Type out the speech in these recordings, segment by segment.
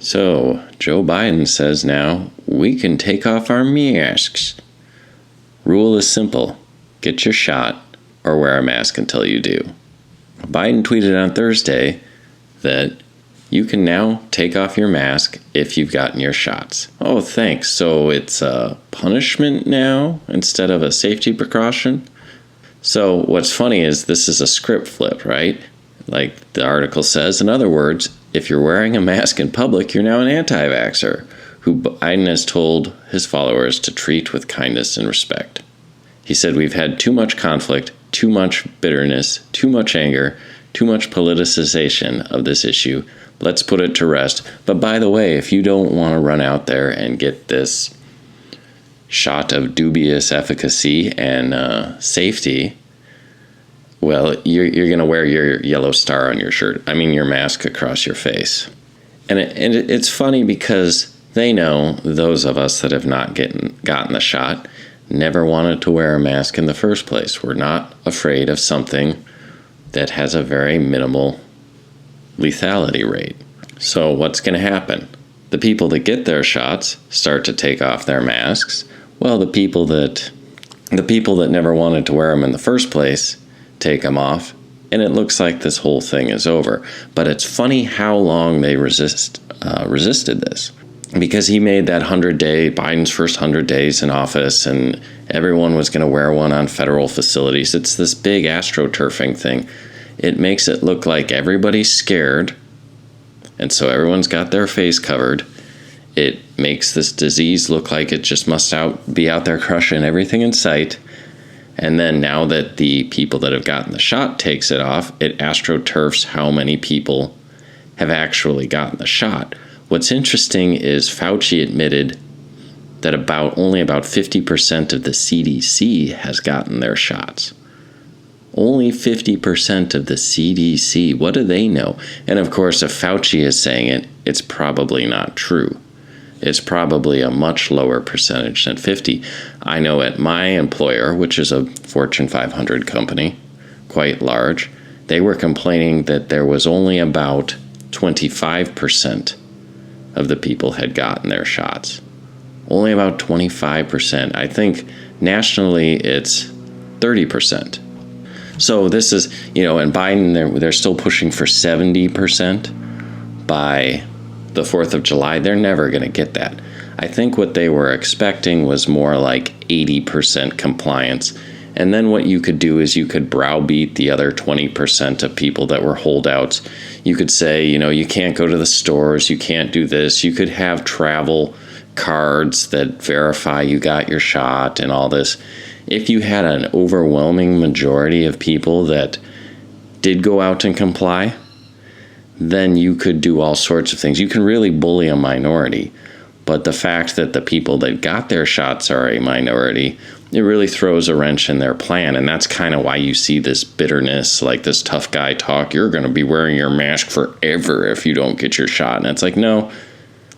So, Joe Biden says now, we can take off our masks. Rule is simple. Get your shot or wear a mask until you do. Biden tweeted on Thursday that you can now take off your mask if you've gotten your shots. Oh, thanks. So it's a punishment now instead of a safety precaution? So what's funny is this is a script flip, right? Like the article says, in other words, if you're wearing a mask in public, you're now an anti-vaxxer, who Biden has told his followers to treat with kindness and respect. He said, we've had too much conflict, too much bitterness, too much anger, too much politicization of this issue. Let's put it to rest. But by the way, if you don't want to run out there and get this shot of dubious efficacy and safety, well, you're going to wear your yellow star on your shirt. I mean, your mask across your face. And it's funny because they know, those of us that have not gotten the shot, never wanted to wear a mask in the first place. We're not afraid of something that has a very minimal lethality rate. So what's going to happen? The people that get their shots start to take off their masks. Well, the people that never wanted to wear them in the first place take them off, and it looks like this whole thing is over. But it's funny how long they resisted this, because he made that Biden's first 100 days in office, and everyone was going to wear one on federal facilities. It's this big astroturfing thing. It makes it look like everybody's scared, and so everyone's got their face covered. It makes this disease look like it just must be out there crushing everything in sight. And then now that the people that have gotten the shot takes it off, it astroturfs how many people have actually gotten the shot. What's interesting is Fauci admitted that only about 50% of the CDC has gotten their shots. Only 50% of the CDC. What do they know? And of course, if Fauci is saying it, it's probably not true. It's probably a much lower percentage than 50. I know at my employer, which is a Fortune 500 company, quite large, they were complaining that there was only about 25% of the people had gotten their shots. Only about 25%. I think nationally it's 30%. So this is, and Biden, they're still pushing for 70% by the 4th of July. They're never going to get that. I think what they were expecting was more like 80% compliance. And then what you could do is you could browbeat the other 20% of people that were holdouts. You could say, you can't go to the stores, you can't do this. You could have travel cards that verify you got your shot and all this. If you had an overwhelming majority of people that did go out and comply, then you could do all sorts of things. You can really bully a minority. But the fact that the people that got their shots are a minority, it really throws a wrench in their plan. And that's kind of why you see this bitterness, like this tough guy talk. You're going to be wearing your mask forever if you don't get your shot. And it's like, no,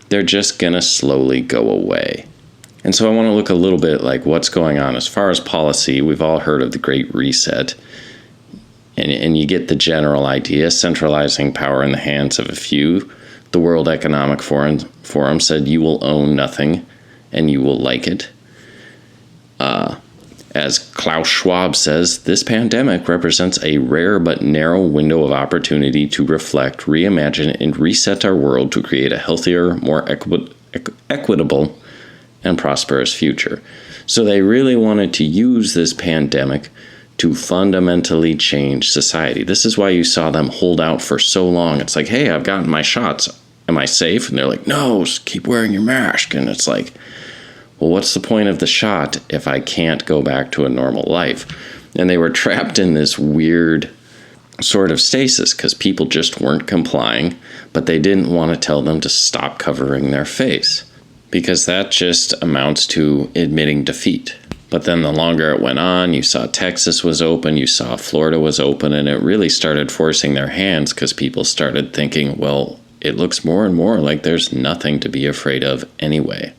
they're just going to slowly go away. And so I want to look a little bit like what's going on. As far as policy, we've all heard of the Great Reset. And you get the general idea, centralizing power in the hands of a few. The World Economic Forum said you will own nothing and you will like it. As Klaus Schwab says, this pandemic represents a rare but narrow window of opportunity to reflect, reimagine, and reset our world to create a healthier, more equitable, and prosperous future. So they really wanted to use this pandemic to fundamentally change society. This is why you saw them hold out for so long. It's like, hey, I've gotten my shots. Am I safe? And they're like, no, keep wearing your mask. And it's like, well, what's the point of the shot if I can't go back to a normal life? And they were trapped in this weird sort of stasis because people just weren't complying, but they didn't want to tell them to stop covering their face because that just amounts to admitting defeat. But then the longer it went on, you saw Texas was open, you saw Florida was open, and it really started forcing their hands because people started thinking, well, it looks more and more like there's nothing to be afraid of anyway.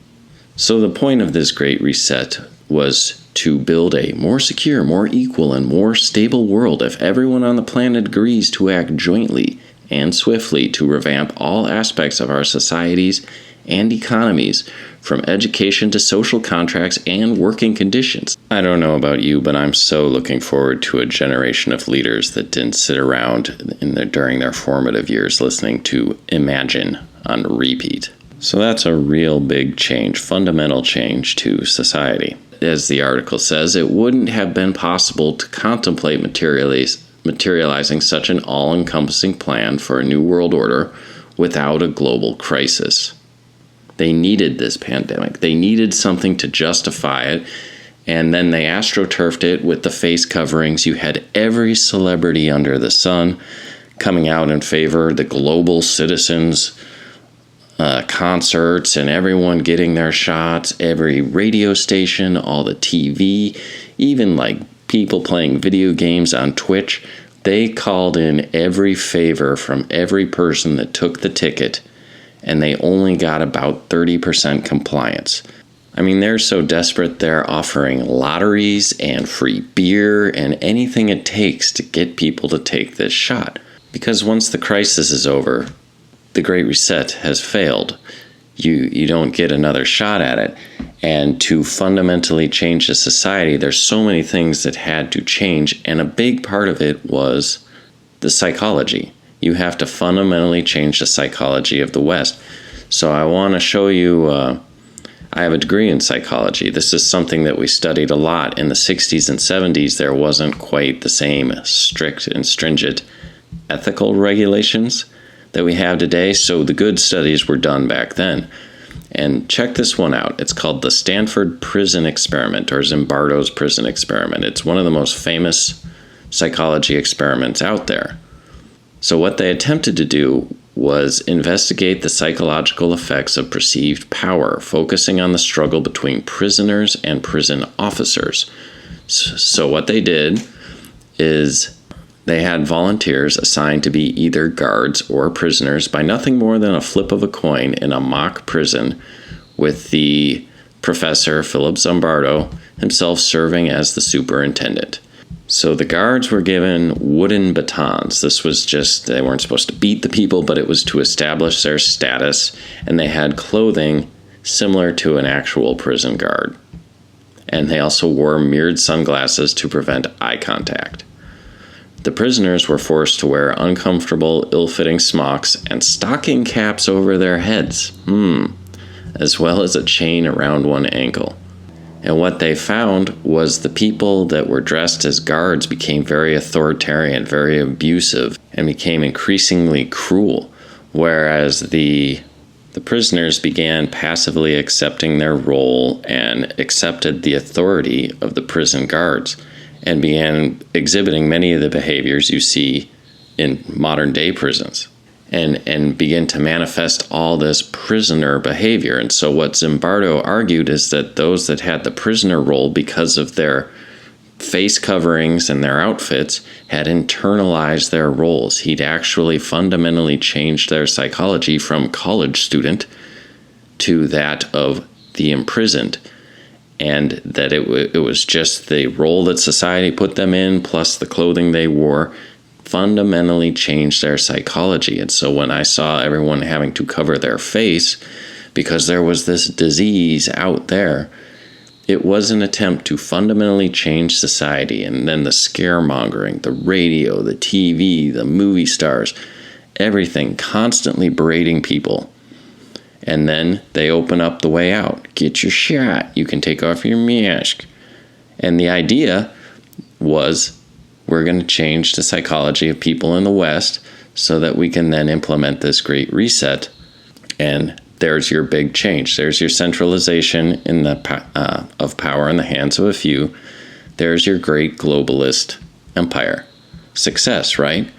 So the point of this Great Reset was to build a more secure, more equal, and more stable world if everyone on the planet agrees to act jointly and swiftly to revamp all aspects of our societies and economies, from education to social contracts and working conditions. I don't know about you, but I'm so looking forward to a generation of leaders that didn't sit around during their formative years listening to Imagine on repeat. So that's a real big change, fundamental change to society. As the article says, it wouldn't have been possible to contemplate materializing such an all-encompassing plan for a new world order without a global crisis. They needed this pandemic. They needed something to justify it, and then they astroturfed it with the face coverings. You had every celebrity under the sun coming out in favor, the global citizens concerts, and everyone getting their shots, every radio station, all the TV, even like people playing video games on Twitch. They called in every favor from every person that took the ticket, and they only got about 30% compliance. I mean, they're so desperate they're offering lotteries and free beer and anything it takes to get people to take this shot. Because once the crisis is over, the Great Reset has failed. You don't get another shot at it. And to fundamentally change the society, there's so many things that had to change, and a big part of it was the psychology. You have to fundamentally change the psychology of the West. So I want to show you, I have a degree in psychology. This is something that we studied a lot. In the 60s and 70s, there wasn't quite the same strict and stringent ethical regulations that we have today, so the good studies were done back then. And check this one out. It's called the Stanford Prison Experiment, or Zimbardo's Prison Experiment. It's one of the most famous psychology experiments out there. So what they attempted to do was investigate the psychological effects of perceived power, focusing on the struggle between prisoners and prison officers. So what they did is they had volunteers assigned to be either guards or prisoners by nothing more than a flip of a coin in a mock prison, with the professor, Philip Zimbardo, himself serving as the superintendent. So the guards were given wooden batons. This was just, they weren't supposed to beat the people, but it was to establish their status, and they had clothing similar to an actual prison guard. And they also wore mirrored sunglasses to prevent eye contact. The prisoners were forced to wear uncomfortable, ill-fitting smocks and stocking caps over their heads, as well as a chain around one ankle. And what they found was the people that were dressed as guards became very authoritarian, very abusive, and became increasingly cruel, whereas the prisoners began passively accepting their role and accepted the authority of the prison guards, and began exhibiting many of the behaviors you see in modern day prisons, and begin to manifest all this prisoner behavior. And so what Zimbardo argued is that those that had the prisoner role, because of their face coverings and their outfits, had internalized their roles. He'd actually fundamentally changed their psychology from college student to that of the imprisoned. And that it was just the role that society put them in, plus the clothing they wore, fundamentally changed their psychology. And so when I saw everyone having to cover their face because there was this disease out there, it was an attempt to fundamentally change society. And then the scaremongering, the radio, the TV, the movie stars, everything constantly berating people. And then they open up the way out. Get your shot. You can take off your mask. And the idea was, we're going to change the psychology of people in the West so that we can then implement this great reset. And there's your big change. There's your centralization of power in the hands of a few. There's your great globalist empire. Success, right?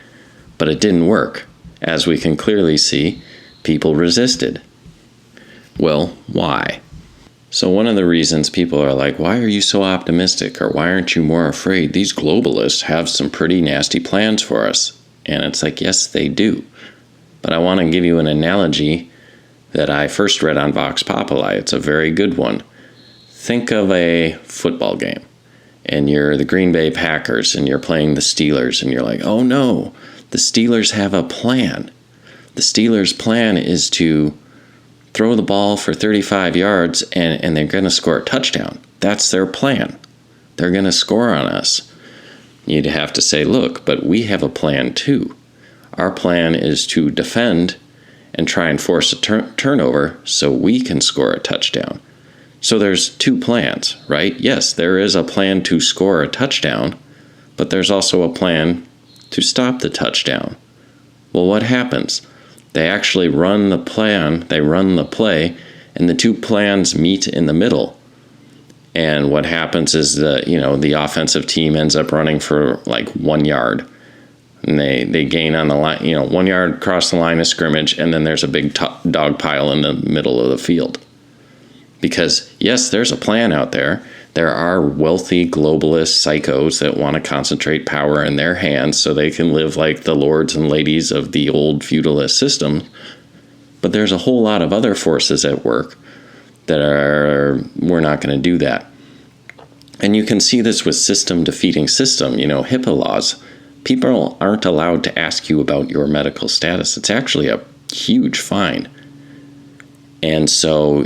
But it didn't work. As we can clearly see, people resisted. Well, why? So one of the reasons people are like, why are you so optimistic? Or why aren't you more afraid? These globalists have some pretty nasty plans for us. And it's like, yes, they do. But I want to give you an analogy that I first read on Vox Populi. It's a very good one. Think of a football game. And you're the Green Bay Packers and you're playing the Steelers. And you're like, oh no, The Steelers have a plan. The Steelers' plan is to throw the ball for 35 yards and they're going to score a touchdown. That's their plan. They're going to score on us. You'd have to say, look, but we have a plan too. Our plan is to defend and try and force a turnover so we can score a touchdown. So there's two plans, right? Yes, there is a plan to score a touchdown, but there's also a plan to stop the touchdown. Well, what happens? They actually run the plan, they run the play, and the two plans meet in the middle. And what happens is the offensive team ends up running for like 1 yard. And they gain on the line, 1 yard across the line of scrimmage, and then there's a big dog pile in the middle of the field. Because, yes, there's a plan out there. There are wealthy globalist psychos that want to concentrate power in their hands so they can live like the lords and ladies of the old feudalist system. But there's a whole lot of other forces at work that we're not going to do that. And you can see this with system defeating system, HIPAA laws. People aren't allowed to ask you about your medical status. It's actually a huge fine. And so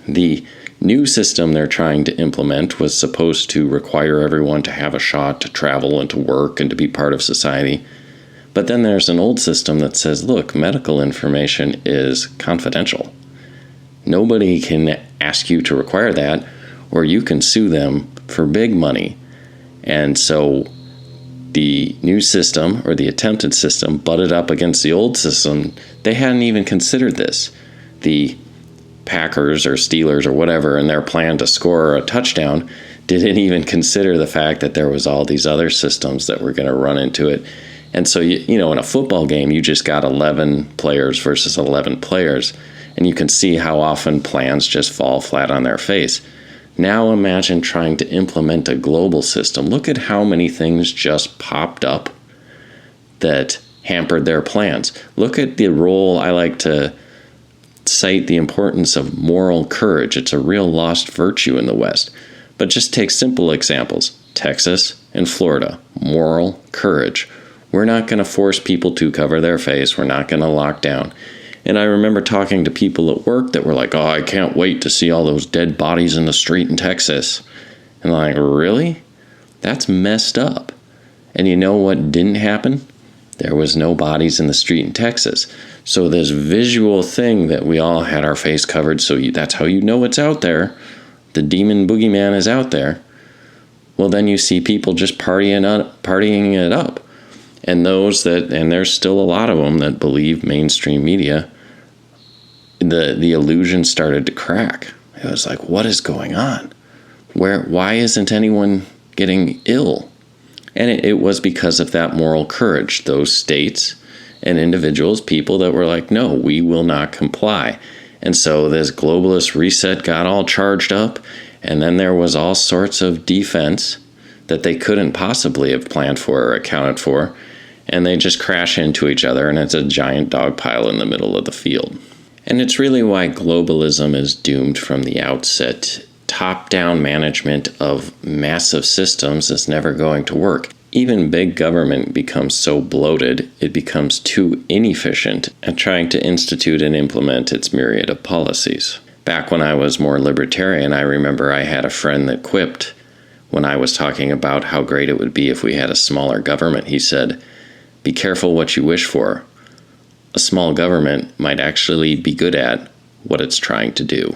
the new system they're trying to implement was supposed to require everyone to have a shot to travel and to work and to be part of society. But then there's an old system that says, look, medical information is confidential. Nobody can ask you to require that, or you can sue them for big money. And so the new system, or the attempted system, butted up against the old system. They hadn't even considered this. The Packers or Steelers or whatever in their plan to score a touchdown didn't even consider the fact that there was all these other systems that were going to run into it. And so, in a football game, you just got 11 players versus 11 players, and you can see how often plans just fall flat on their face. Now imagine trying to implement a global system. Look at how many things just popped up that hampered their plans. Look at the role. I like to cite the importance of moral courage. It's a real lost virtue in the West. But just take simple examples. Texas and Florida. Moral courage. We're not going to force people to cover their face. We're not going to lock down. And I remember talking to people at work that were like, oh, I can't wait to see all those dead bodies in the street in Texas. And I'm like, really? That's messed up. And you know what didn't happen? There was no bodies in the street in Texas. So this visual thing that we all had our face covered, so that's how you know it's out there. The demon boogeyman is out there. Well, then you see people just partying it up. And and there's still a lot of them that believe mainstream media, the illusion started to crack. It was like, what is going on? Why isn't anyone getting ill? And it was because of that moral courage. Those states and individuals, people that were like, no, we will not comply. And so this globalist reset got all charged up, and then there was all sorts of defense that they couldn't possibly have planned for or accounted for, and they just crash into each other, and it's a giant dog pile in the middle of the field. And it's really why globalism is doomed from the outset. Top-down management of massive systems is never going to work. Even big government becomes so bloated, it becomes too inefficient at trying to institute and implement its myriad of policies. Back when I was more libertarian, I remember I had a friend that quipped when I was talking about how great it would be if we had a smaller government. He said, be careful what you wish for. A small government might actually be good at what it's trying to do.